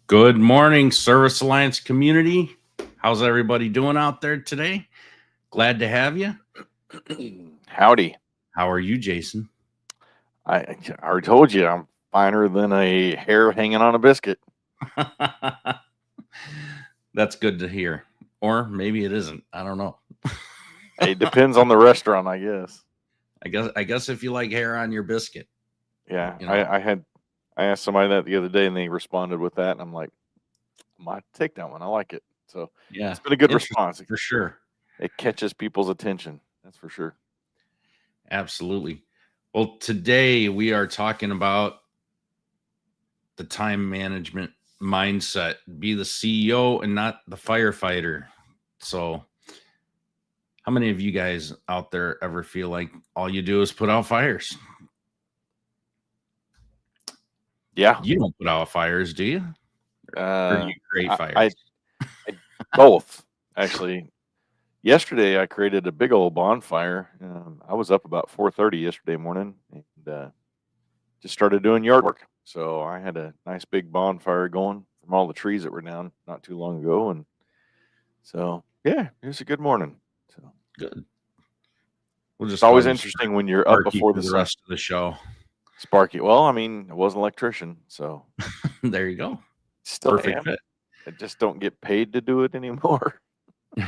Good morning, Service Alliance community. How's everybody doing out there today? Glad to have you. Howdy. How are you, Jason? I already told you I'm finer than a hair hanging on a biscuit. That's good to hear. Or maybe it isn't. I don't know. It depends on the restaurant, I guess. I guess if you like hair on your biscuit, Yeah, you know. I asked somebody that the other day and they responded with that, and I'm like, I might take that one. I like it. So Yeah. it's been a good Interesting response. for sure. It catches people's attention. That's for sure. Absolutely. Well, today we are talking about the time management mindset. Be the CEO and not the firefighter. So how many of you guys out there ever feel like all you do is put out fires? Yeah. You don't put out fires, do you? Or do Uh, you create I, I, fires? I both actually. Yesterday I created a big old bonfire. I was up about 4:30 yesterday morning and just started doing yard work. So I had a nice big bonfire going from all the trees that were down not too long ago, and so yeah, it was a good morning. So Good. We'll just it's call always you interesting when you're up Sparky before for the the sun. rest of the show. Sparky. Well, I mean, I was an electrician, so There you go. still Perfect am. fit. I just don't get paid to do it anymore.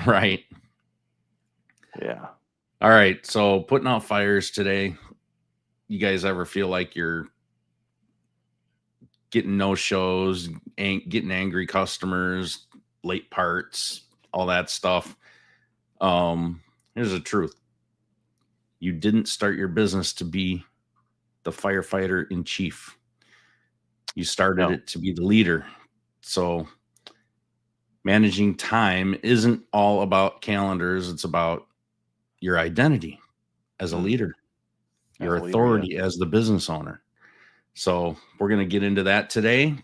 Right. Yeah. All right. So putting out fires today. You guys ever feel like you're getting no shows, getting angry customers, late parts, all that stuff? Here's the truth. You didn't start your business to be the firefighter in chief. You started No. it to be the leader. So managing time isn't all about calendars, it's about your identity as a Mm. leader, As your a leader, yeah. authority as the business owner. So we're going to get into that today,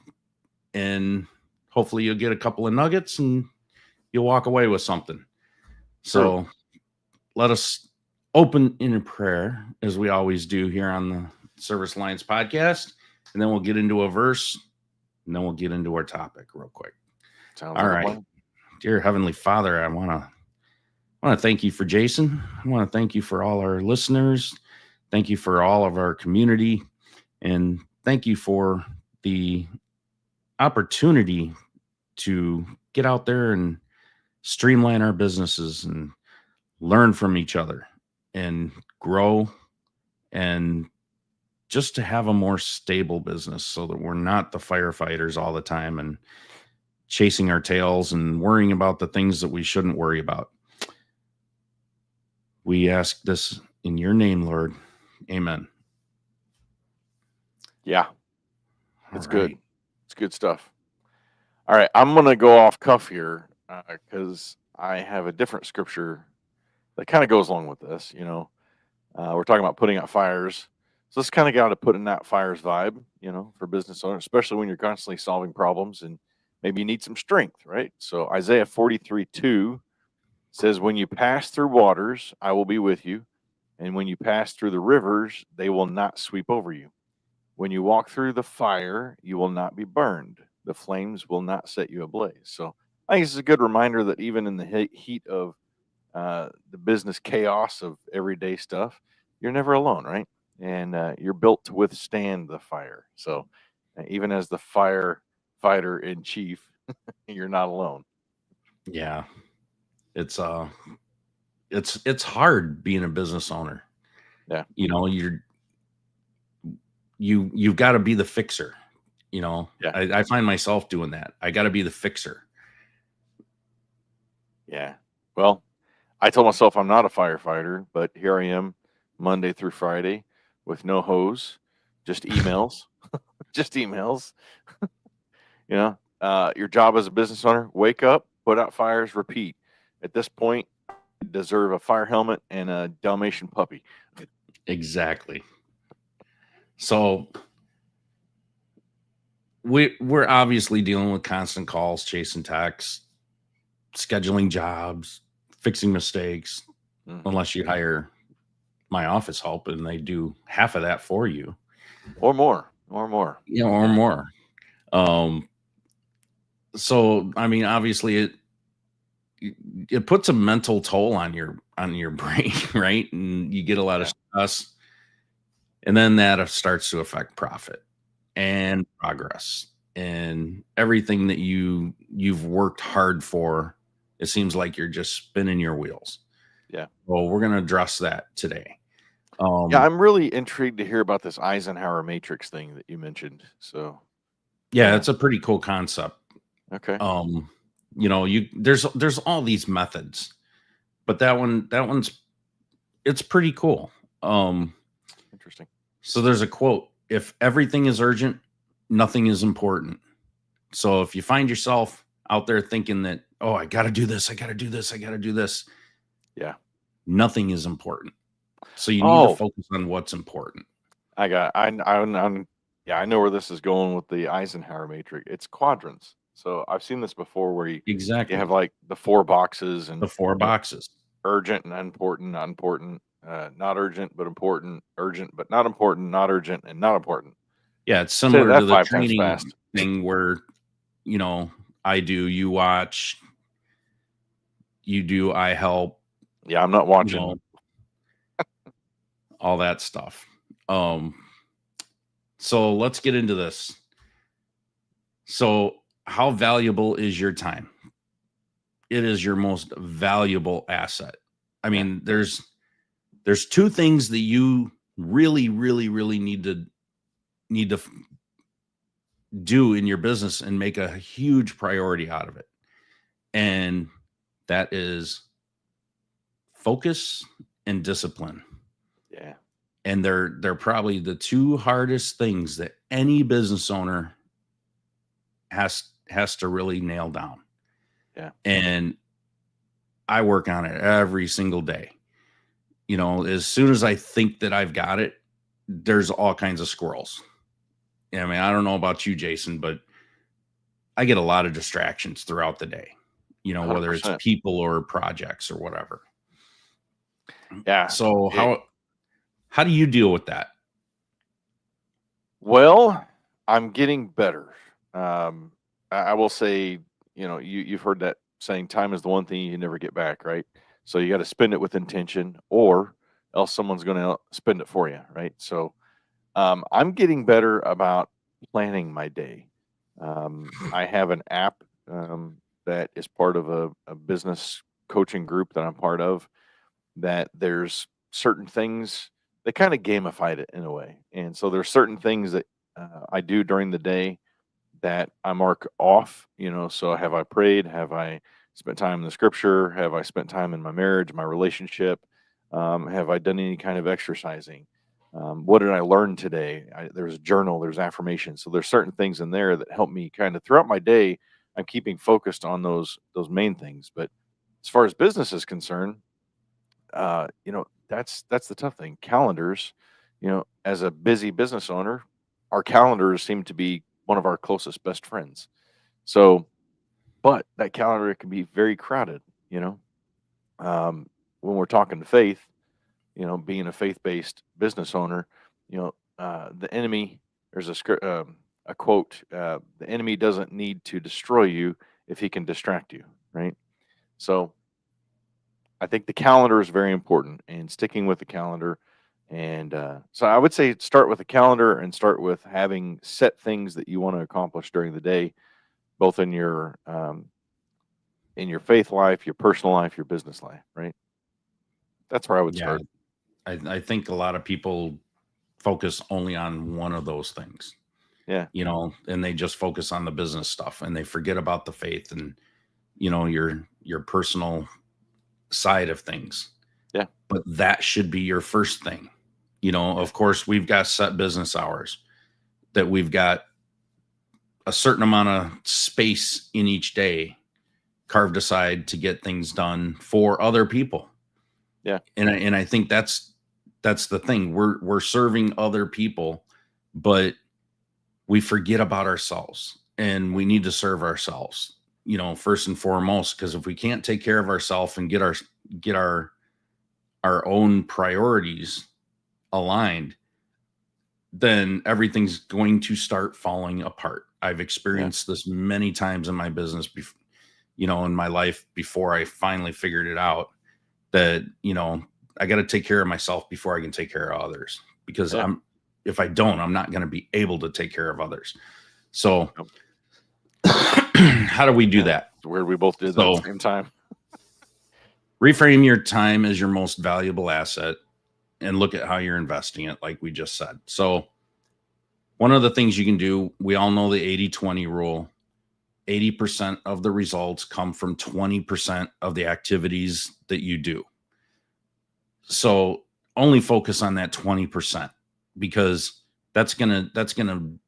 and hopefully you'll get a couple of nuggets and you'll walk away with something. True. So let us open in a prayer, as we always do here on the Service Alliance podcast, and then we'll get into a verse, and then we'll get into our topic real quick. Sounds All like a right. plan. Dear Heavenly Father, I want to thank you for Jason. I want to thank you for all our listeners. Thank you for all of our community. And thank you for the opportunity to get out there and streamline our businesses and learn from each other and grow, and just to have a more stable business so that we're not the firefighters all the time and chasing our tails and worrying about the things that we shouldn't worry about. We ask this in your name, Lord. Amen. Yeah, All it's good. right. It's good stuff. All right, I'm gonna go off cuff here because I have a different scripture that kind of goes along with this. We're talking about putting out fires, so this kind of got to put in that fires vibe, for business owners, especially when you're constantly solving problems and maybe you need some strength, right? So Isaiah 43:2 says, "When you pass through waters, I will be with you, and when you pass through the rivers, they will not sweep over you. When you walk through the fire, you will not be burned. The flames will not set you ablaze." So I think this is a good reminder that even in the heat of the business chaos of everyday stuff, you're never alone, right? And you're built to withstand the fire. So even as the firefighter in chief, you're not alone. Yeah. It's it's hard being a business owner. Yeah. You know, you've got to be the fixer. You know, Yeah. I find myself doing that. I got to be the fixer. Yeah. Well, I told myself I'm not a firefighter, but here I am Monday through Friday with no hose, just emails, just emails. Your job as a business owner: wake up, put out fires, repeat. At this point, I deserve a fire helmet and a Dalmatian puppy. Exactly. So we're obviously dealing with constant calls, chasing texts, scheduling jobs, fixing mistakes, Hmm. unless you hire my office help and they do half of that for you, Or more, or more. or Yeah. more. Um, So, I mean, obviously it puts a mental toll on your brain, right? And you get a lot of Yeah. stress, and then that starts to affect profit and progress and everything that you've worked hard for. It seems like you're just spinning your wheels. Yeah. Well, we're going to address that today. Yeah, Um, I'm really intrigued to hear about this Eisenhower Matrix thing that you mentioned. So, yeah, yeah. it's a pretty cool concept. Okay. Um, there's all these methods, but that one's it's pretty cool. Um, Interesting. so there's a quote: "If everything is urgent, nothing is important." So if you find yourself out there thinking that, "Oh, I got to do this, I got to do this, I got to do this," Yeah. nothing is important. So you need to Oh, focus on what's important. I got I'm yeah, I know where this is going with the Eisenhower matrix. It's quadrants. So I've seen this before where you have Exactly. like the 4 boxes and The four you know, boxes. urgent and unimportant, not important, not urgent but important, urgent but not important, not urgent and not important. Yeah, it's Say similar to that the 5 times training fast. thing where, you know, I do, you watch, you do, I help, Yeah, I'm not you watching. know, all that stuff. Um, so let's get into this. So, how valuable is your time? It is your most valuable asset. I Yeah. mean, there's two things that you really, really, really need to do in your business and make a huge priority out of it. And that is focus and discipline. Yeah. And they're probably the two hardest things that any business owner has to really nail down. Yeah. And I work on it every single day. As soon as I think that I've got it, there's all kinds of squirrels. Yeah, I mean, I don't know about you, Jason, but I get a lot of distractions throughout the day, whether it's 100%. people or projects or whatever. Yeah. So It how do you deal with that? Well, I'm getting better. I will say, you've heard that saying, "Time is the one thing you never get back," right? So you got to spend it with intention, or else someone's going to spend it for you, right? So I'm getting better about planning my day. I have an app that is part of a business coaching group that I'm part of. That there's certain things they kind of gamified it in a way, and so there's certain things that I do during the day that I mark off. So have I prayed? Have I spent time in the scripture? Have I spent time in my marriage, my relationship? Have I done any kind of exercising? What did I learn today? There's a journal, there's affirmation. So there's certain things in there that help me kind of throughout my day. I'm keeping focused on those main things. But as far as business is concerned, that's the tough thing. Calendars, as a busy business owner, our calendars seem to be one of our closest best friends. So, but that calendar can be very crowded, you know. When we're talking faith, being a faith-based business owner, the enemy, there's a quote, the enemy doesn't need to destroy you if he can distract you, right? So I think the calendar is very important and sticking with the calendar. And so I would say start with a calendar and start with having set things that you want to accomplish during the day, both in your faith life, your personal life, your business life. Right. That's where I would Yeah, start. I think a lot of people focus only on one of those things, Yeah. and they just focus on the business stuff and they forget about the faith and your personal side of things. Yeah. But that should be your first thing. Yeah. Of course, we've got set business hours that we've got a certain amount of space in each day carved aside to get things done for other people. Yeah. And I think that's the thing. We're serving other people, but we forget about ourselves and we need to serve ourselves, first and foremost, because if we can't take care of ourselves and get our own priorities aligned, then everything's going to start falling apart. I've Yeah. experienced this many times in my business, in my life before I finally figured it out that, I got to take care of myself before I can take care of others, because Yeah. if I don't, I'm not going to be able to take care of others. So Yep. how do we do Yeah. that? It's weird we both did that at the same time. Reframe your time as your most valuable asset and look at how you're investing it, like we just said. So one of the things you can do, we all know the 80-20 rule. 80% of the results come from 20% of the activities that you do. So only focus on that 20%, because that's going to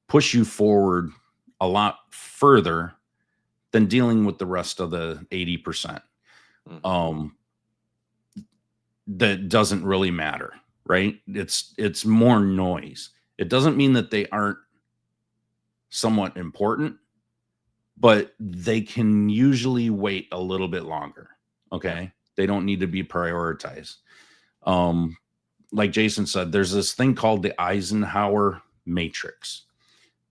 push you forward a lot further than dealing with the rest of the 80%. That doesn't really matter, right? It's more noise. It doesn't mean that they aren't somewhat important, but they can usually wait a little bit longer. Okay. Yeah. They don't need to be prioritized. Like Jason said, there's this thing called the Eisenhower Matrix,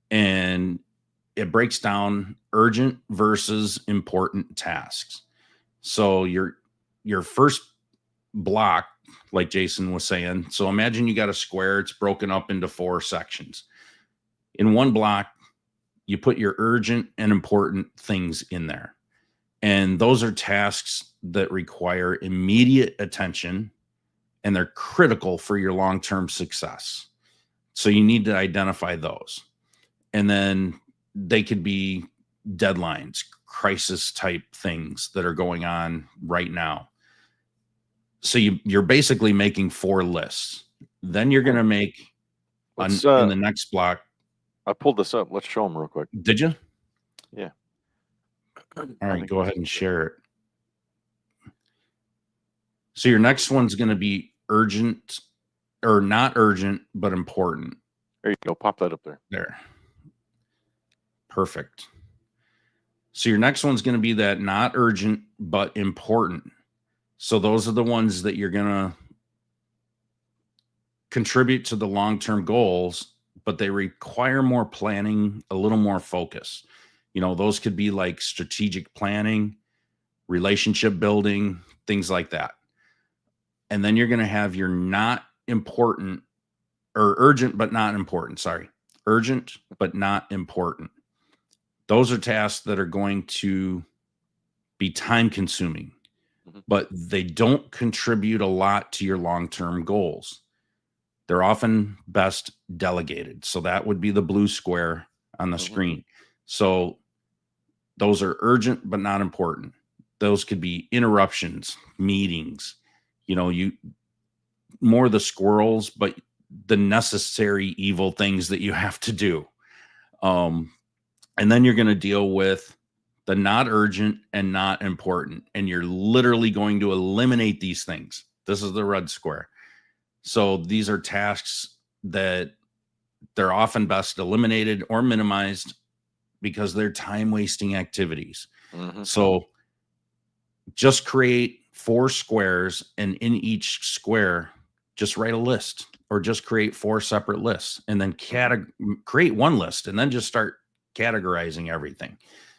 and it breaks down urgent versus important tasks. So your first block, like Jason was saying, so imagine you got a square, it's broken up into 4 sections. In one block, you put your urgent and important things in there. And those are tasks that require immediate attention, and they're critical for your long-term success. So you need to identify those. And then they could be deadlines, crisis type things that are going on right now. So you're basically making 4 lists. Then you're going to make in the next block. I pulled this up. Let's show them real quick. Did you? Yeah. All right, go ahead and share it. So your next one's going to be urgent, or not urgent, but important. There you go. Pop that up there. There. Perfect. So your next one's going to be that not urgent, but important. So those are the ones that you're going to contribute to the long-term goals, but they require more planning, a little more focus. Those could be like strategic planning, relationship building, things like that. And then you're going to have your not important, or urgent, but not important. Sorry. Urgent, but not important. Those are tasks that are going to be time consuming, but they don't contribute a lot to your long-term goals. They're often best delegated. So that would be the blue square on the screen. So those are urgent, but not important. Those could be interruptions, meetings, you more the squirrels, but the necessary evil things that you have to do. And then you're going to deal with the not urgent and not important. And you're literally going to eliminate these things. This is the red square. So these are tasks that they're often best eliminated or minimized because they're time wasting activities. So just create 4 squares, and in each square, just write a list, or just create 4 separate lists, and then create one list, and then just start categorizing everything.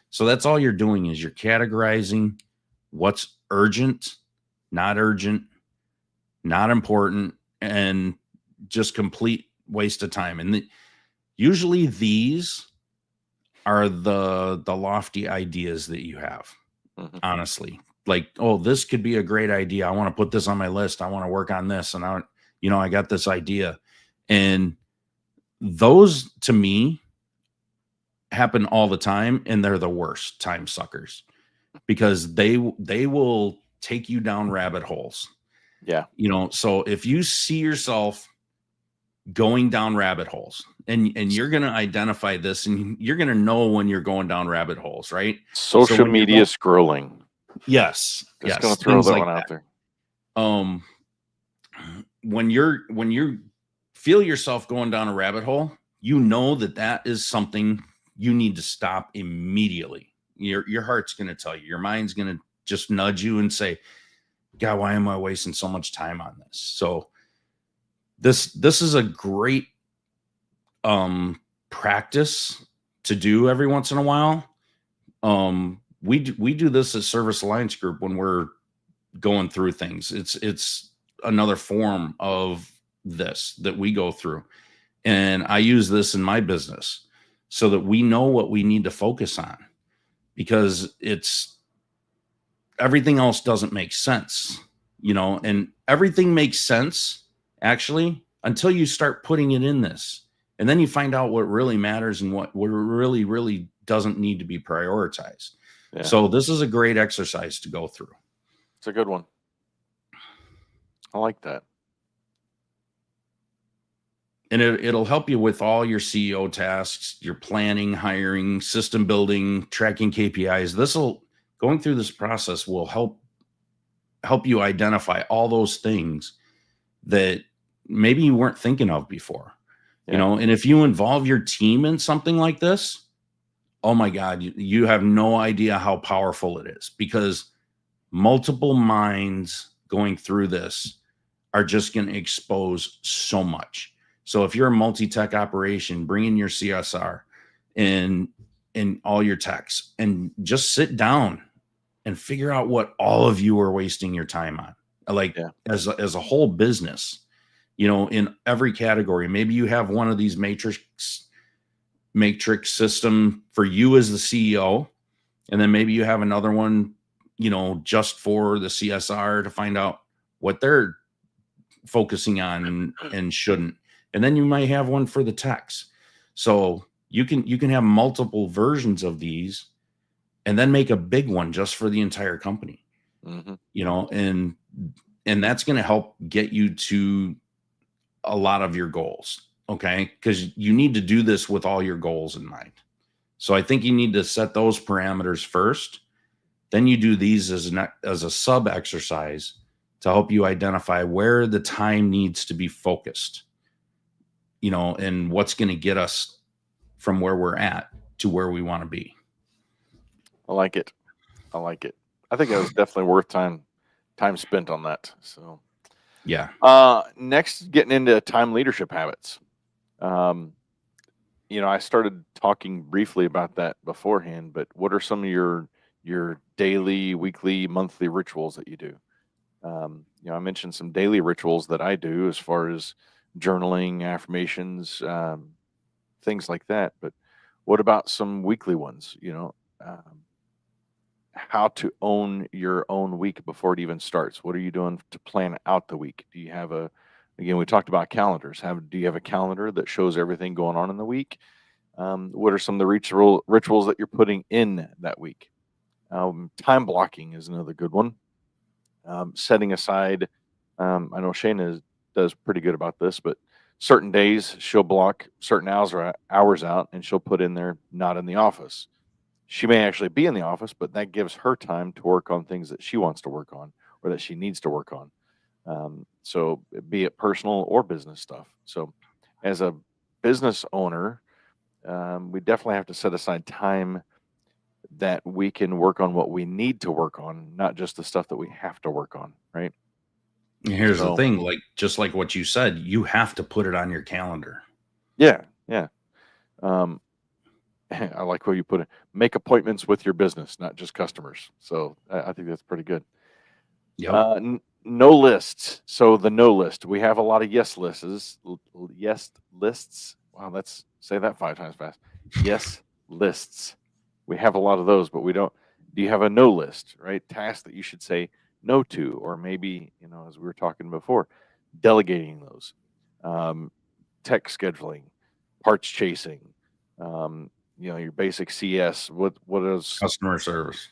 So that's all you're doing, is you're categorizing what's urgent, not important, and just complete waste of time. And usually these are the lofty ideas that you have, honestly. Like, oh, this could be a great idea. I want to put this on my list. I want to work on this. And I got this idea. And those, to me, happen all the time, and they're the worst time suckers, because they will take you down rabbit holes. Yeah. So if you see yourself going down rabbit holes, and you're going to identify this, and you're going to know when you're going down rabbit holes, right? Social media scrolling. Yes. Just going to throw that one out there. When you feel yourself going down a rabbit hole, that is something you need to stop immediately. Your heart's going to tell you, your mind's going to just nudge you and say, God, why am I wasting so much time on this? So this is a great practice to do every once in a while. We do this as Service Alliance Group when we're going through things. It's another form of this that we go through. And I use this in my business so that we know what we need to focus on, because it's everything else doesn't make sense, and everything makes sense actually until you start putting it in this. And then you find out what really matters and what really, really doesn't need to be prioritized. Yeah. So this is a great exercise to go through. It's a good one. I like that. And it'll help you with all your CEO tasks, your planning, hiring, system building, tracking KPIs. Going through this process will help you identify all those things that maybe you weren't thinking of before. Yeah. And if you involve your team in something like this, oh my God, you have no idea how powerful it is, because multiple minds going through this are just going to expose so much. So if you're a multi-tech operation, bring in your CSR and all your techs and just sit down and figure out what all of you are wasting your time on. Like as a whole business, in every category. Maybe you have one of these matrix system for you as the CEO, and then maybe you have another one, just for the CSR to find out what they're focusing on and shouldn't. And then you might have one for the techs. So you can have multiple versions of these and then make a big one just for the entire company. And that's going to help get you to a lot of your goals. Okay. Because you need to do this with all your goals in mind. So I think you need to set those parameters first. Then you do these as a sub exercise to help you identify where the time needs to be focused, and what's going to get us from where we're at to where we want to be. I like it. I think that was definitely worth time spent on that. So yeah. Next, getting into time leadership habits. I started talking briefly about that beforehand, but what are some of your daily, weekly, monthly rituals that you do? I mentioned some daily rituals that I do as far as journaling, affirmations, things like that. But what about some weekly ones? How to own your own week before it even starts. What are you doing to plan out the week? Do you have again, we talked about calendars. Do you have a calendar that shows everything going on in the week? What are some of the rituals that you're putting in that week? Time blocking is another good one. Setting aside, I know Shayna does pretty good about this, but certain days she'll block certain hours out, and she'll put in there not in the office. She may actually be in the office, but that gives her time to work on things that she wants to work on or that she needs to work on. So be it personal or business stuff. So as a business owner, we definitely have to set aside time that we can work on what we need to work on, not just the stuff that we have to work on. Right. And here's the thing, just like what you said, you have to put it on your calendar. Yeah. Yeah. I like where you put it. Make appointments with your business, not just customers. So I think that's pretty good. Yep. No lists. So the no list. We have a lot of yes lists. Yes lists. Wow, let's say that 5 times fast. Yes lists. We have a lot of those, but we don't. Do you have a no list, right? Tasks that you should say no to, or maybe, as we were talking before, delegating those. Tech scheduling, parts chasing, your basic CS. What is customer service?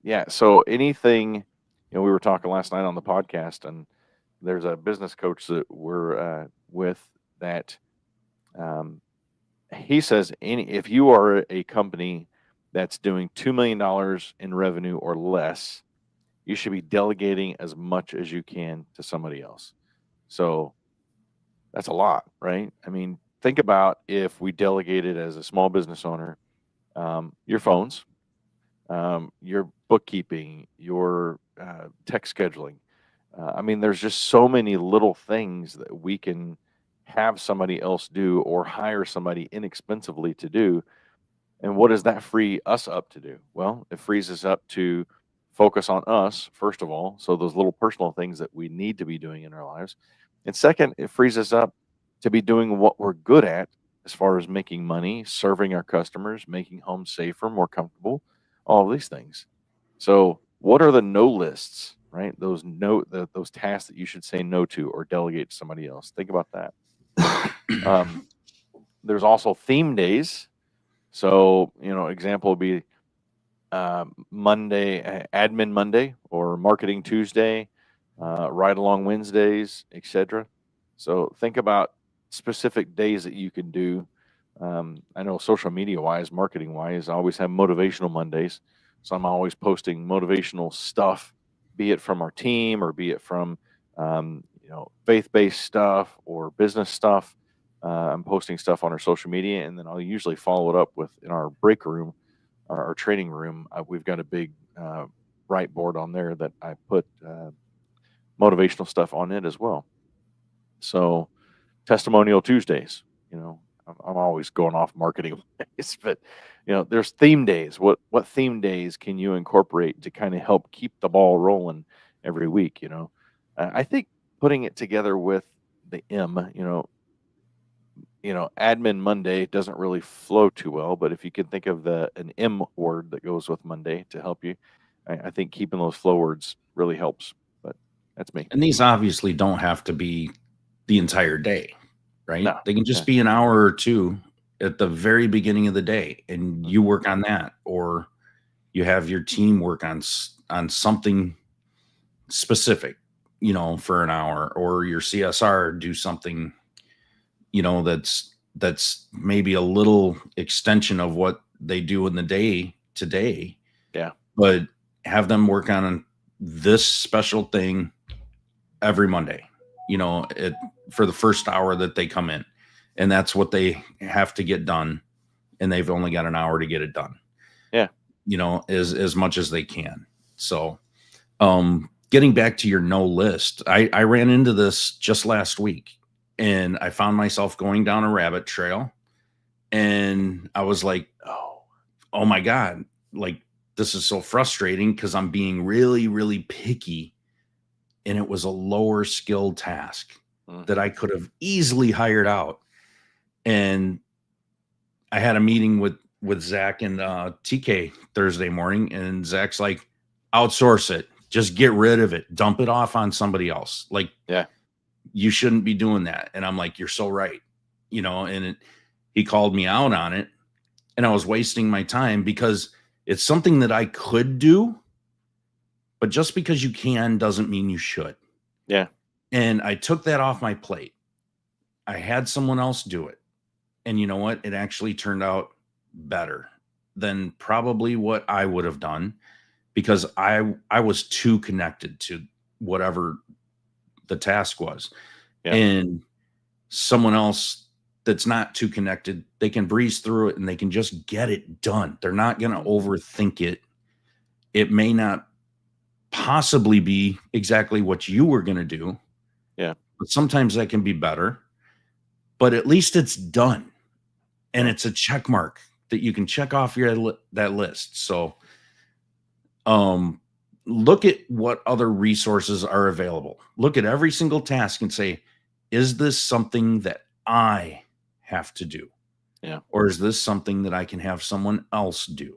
Yeah. So anything, we were talking last night on the podcast, and there's a business coach that we're with that he says if you are a company that's doing $2 million in revenue or less, you should be delegating as much as you can to somebody else. So that's a lot, right? I mean, think about if we delegated as a small business owner, your phones, your bookkeeping, your tech scheduling. I mean, there's just so many little things that we can have somebody else do or hire somebody inexpensively to do. And what does that free us up to do? Well, it frees us up to focus on us, first of all. So those little personal things that we need to be doing in our lives. And second, it frees us up to be doing what we're good at as far as making money, serving our customers, making homes safer, more comfortable, all of these things. So what are the no lists, right? Those tasks that you should say no to or delegate to somebody else. Think about that. Um, there's also theme days. So, example would be Monday, Admin Monday, or Marketing Tuesday, Ride Along Wednesdays, etc. So think about specific days that you can do. I know social media wise, marketing wise, I always have motivational Mondays. So I'm always posting motivational stuff, be it from our team or be it from faith-based stuff or business stuff. I'm posting stuff on our social media, and then I'll usually follow it up with in our break room, our training room. We've got a big whiteboard on there that I put motivational stuff on it as well. So testimonial Tuesdays, I'm always going off marketing ways, but there's theme days. What theme days can you incorporate to kind of help keep the ball rolling every week? I think putting it together with the admin Monday doesn't really flow too well, but if you can think of an M word that goes with Monday to help you, I think keeping those flow words really helps. But that's me. And these obviously don't have to be the entire day, right? No. They can just be an hour or two at the very beginning of the day, and you work on that, or you have your team work on something specific, for an hour, or your CSR do something, that's maybe a little extension of what they do in the day to day. Yeah. But have them work on this special thing every Monday, for the first hour that they come in. And that's what they have to get done. And they've only got an hour to get it done. Yeah. As much as they can. So, getting back to your no list, I ran into this just last week, and I found myself going down a rabbit trail, and I was like, oh my God, like, this is so frustrating because I'm being really, really picky. And it was a lower skill task that I could have easily hired out. And I had a meeting with Zach and TK Thursday morning, and Zach's like, outsource it, just get rid of it, dump it off on somebody else. Like, yeah, you shouldn't be doing that. And I'm like, you're so right. And he called me out on it, and I was wasting my time because it's something that I could do, but just because you can doesn't mean you should. Yeah. And I took that off my plate. I had someone else do it. And you know what? It actually turned out better than probably what I would have done, because I was too connected to whatever the task was. Yeah. And someone else that's not too connected, they can breeze through it and they can just get it done. They're not going to overthink it. It may not possibly be exactly what you were going to do. Yeah. But sometimes that can be better. But at least it's done. And it's a check mark that you can check off that list. So look at what other resources are available. Look at every single task and say, is this something that I have to do? Yeah. Or is this something that I can have someone else do?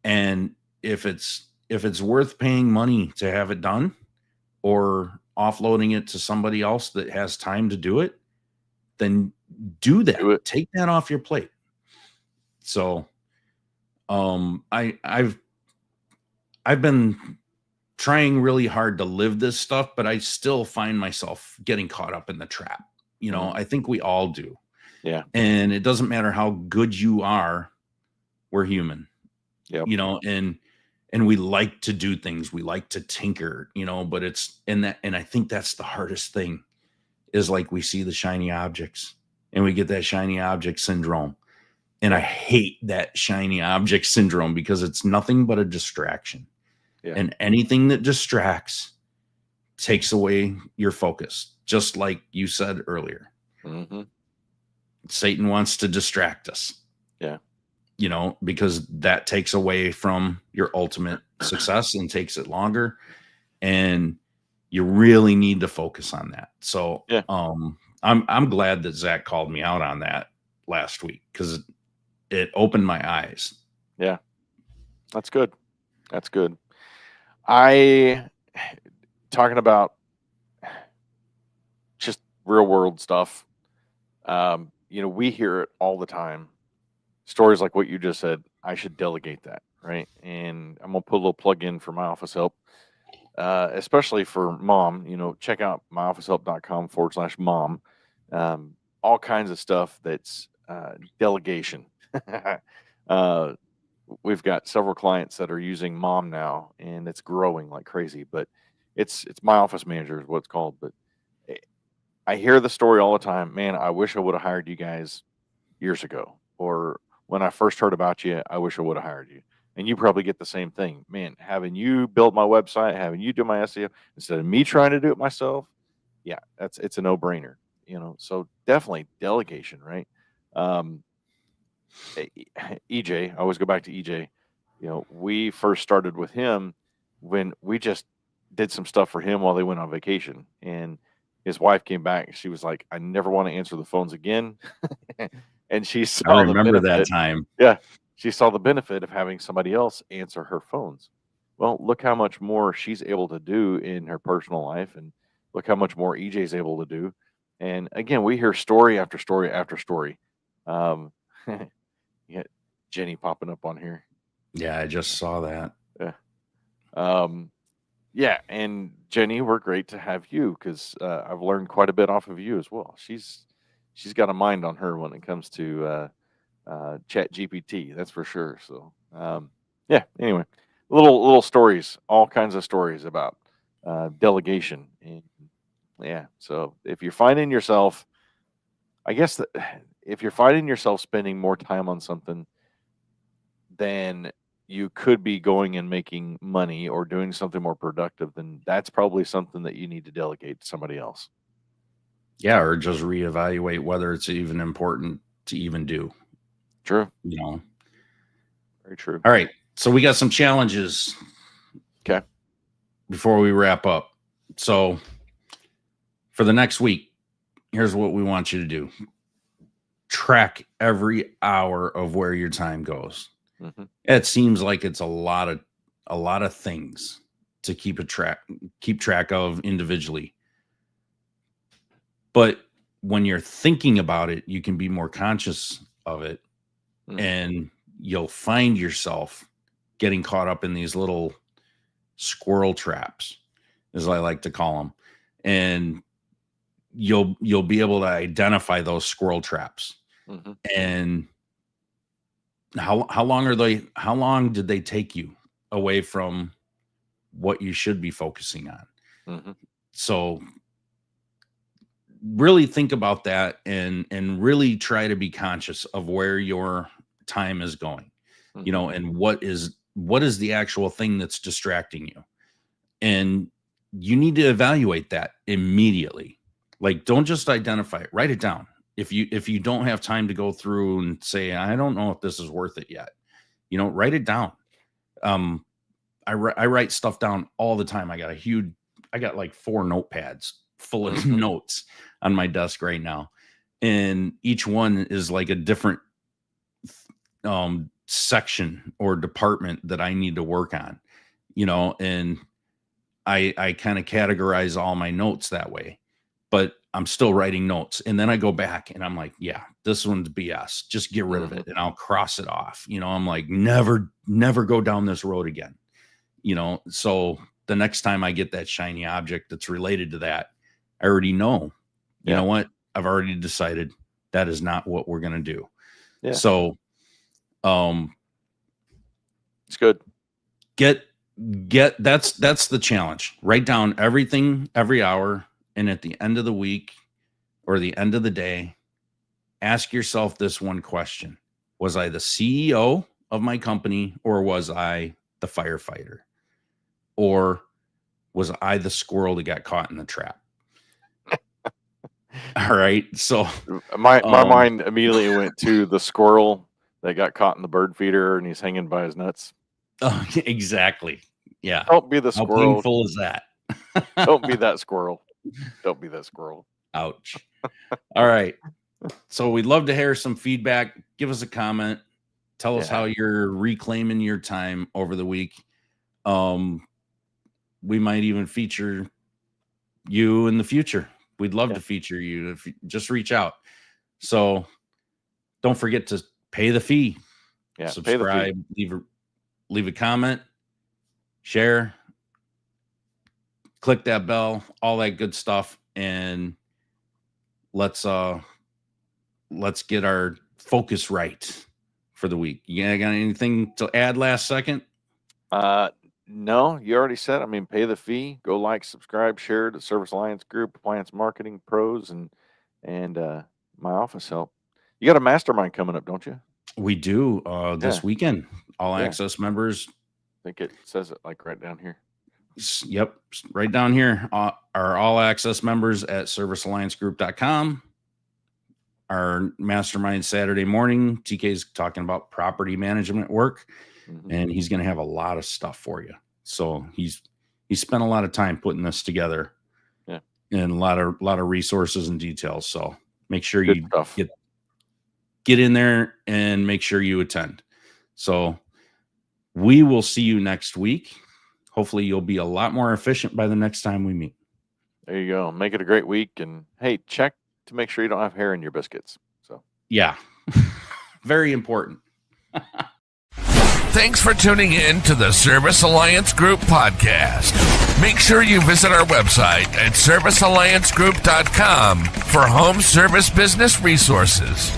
And if it's worth paying money to have it done, or offloading it to somebody else that has time to do it, then do that. Do it. Take that off your plate. So I've been trying really hard to live this stuff, but I still find myself getting caught up in the trap. I think we all do. Yeah. And it doesn't matter how good you are, we're human. Yep. And we like to do things. We like to tinker, but and I think that's the hardest thing, is like, we see the shiny objects and we get that shiny object syndrome. And I hate that shiny object syndrome because it's nothing but a distraction. Yeah. And anything that distracts takes away your focus, just like you said earlier. Mm-hmm. Satan wants to distract us. Yeah. Because that takes away from your ultimate success and takes it longer. And you really need to focus on that. So Yeah. I'm glad that Zach called me out on that last week, because it opened my eyes. Yeah. That's good. That's good. Talking about just real world stuff. We hear it all the time. Stories like what you just said. I should delegate that, right? And I'm gonna put a little plug in for my office help, especially for mom. Check out myofficehelp.com/mom. All kinds of stuff that's delegation. uh, we've got several clients that are using mom now, and it's growing like crazy. But it's my office manager is what it's called. But eh, I hear the story all the time. Man, I wish I would have hired you guys years ago, or when I first heard about you, I wish I would have hired you. And you probably get the same thing, man. Having you build my website, having you do my SEO instead of me trying to do it myself. Yeah, it's a no brainer. So definitely delegation, right? Um, EJ, I always go back to EJ. We first started with him when we just did some stuff for him while they went on vacation, and his wife came back. She was like, "I never want to answer the phones again," and she I saw the remember that benefit. time. Yeah, she saw the benefit of having somebody else answer her phones. Well, look how much more she's able to do in her personal life, and look how much more EJ's able to do. And again, we hear story after story after story. Um, you got Jenny popping up on here. Yeah, I just saw that. Yeah. Yeah, and Jenny, we're great to have you because I've learned quite a bit off of you as well. She's got a mind on her when it comes to Chat GPT, that's for sure. So yeah. Anyway, little stories, all kinds of stories about delegation, and yeah. So if you're finding yourself, I guess that if you're finding yourself spending more time on something then you could be going and making money or doing something more productive, then that's probably something that you need to delegate to somebody else. Yeah, or just reevaluate whether it's even important to even do. True. Very true. All right. So we got some challenges. Okay. Before we wrap up. So for the next week, here's what we want you to do. Track every hour of where your time goes. Mm-hmm. It seems like it's a lot of things to keep track of individually. But when you're thinking about it, you can be more conscious of it, and you'll find yourself getting caught up in these little squirrel traps, as I like to call them. And you'll be able to identify those squirrel traps. Mm-hmm. And how long did they take you away from what you should be focusing on? Mm-hmm. So really think about that, and really try to be conscious of where your time is going. Mm-hmm. And what is the actual thing that's distracting you. And you need to evaluate that immediately. Like, don't just identify it, write it down. If you don't have time to go through and say, I don't know if this is worth it yet, write it down. I write stuff down all the time. I got like 4 notepads full of notes on my desk right now. And each one is like a different section or department that I need to work on, and I kind of categorize all my notes that way, but I'm still writing notes. And then I go back and I'm like, yeah, this one's BS. Just get rid of it. And I'll cross it off. I'm like, never go down this road again. So the next time I get that shiny object that's related to that, I already know, you know what? I've already decided that is not what we're going to do. Yeah. So, it's good. That's the challenge. Write down everything every hour, and at the end of the week or the end of the day, ask yourself this one question: was I the CEO of my company, or was I the firefighter, or was I the squirrel that got caught in the trap? All right. So My um, mind immediately went to the squirrel that got caught in the bird feeder and he's hanging by his nuts. oh, exactly. Yeah. Don't be the How squirrel. painful is that? Don't be that squirrel. Don't be that squirrel. Ouch. All right. So we'd love to hear some feedback. Give us a comment. Tell us how you're reclaiming your time over the week. We might even feature you in the future. We'd love to feature you. If you just reach out. So don't forget to pay the fee. Yeah, subscribe, leave a comment, share, click that bell, all that good stuff, and let's get our focus right for the week. You got anything to add last second? No, you already said. I mean, pay the fee, go like, subscribe, share to Service Alliance Group, Appliance Marketing Pros, and my office help. You got a mastermind coming up, don't you? We do this weekend. All access members. I think it says it like right down here. Yep, right down here are all access members at servicealliancegroup.com. Our mastermind Saturday morning, TK's talking about property management work, and he's going to have a lot of stuff for you. So he's spent a lot of time putting this together, and a lot of resources and details. So make sure you get in there and make sure you attend. So we will see you next week. Hopefully you'll be a lot more efficient by the next time we meet. There you go. Make it a great week. And hey, check to make sure you don't have hair in your biscuits. So yeah, very important. Thanks for tuning in to the Service Alliance Group podcast. Make sure you visit our website at servicealliancegroup.com for home service business resources.